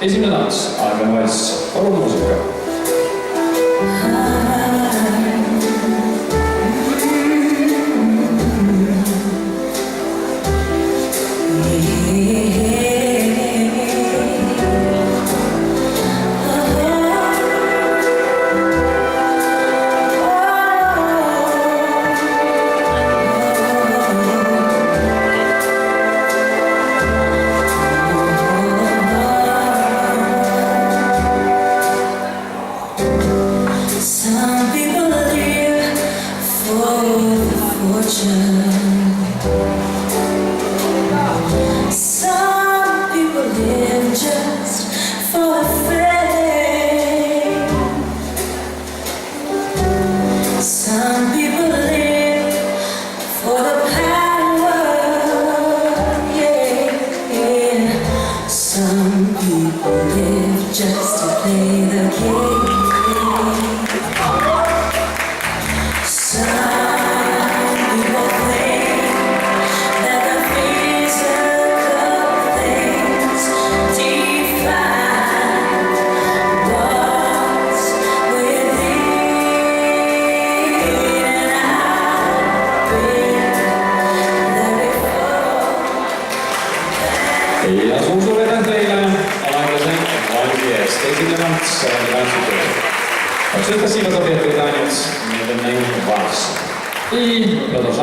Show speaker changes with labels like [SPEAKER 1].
[SPEAKER 1] Esimene tants, aeg on valss, palun muusika.
[SPEAKER 2] Some people live for fortune. Some people live just for fame. Some people live for the power. Yeah. Some people live just to play the game.
[SPEAKER 1] Ja suur aitäh teile aeglase valgi eest. Esinemalt see tantsitöö. Отже, спасибо за приобретание. Мне это не важно. И продолжаем.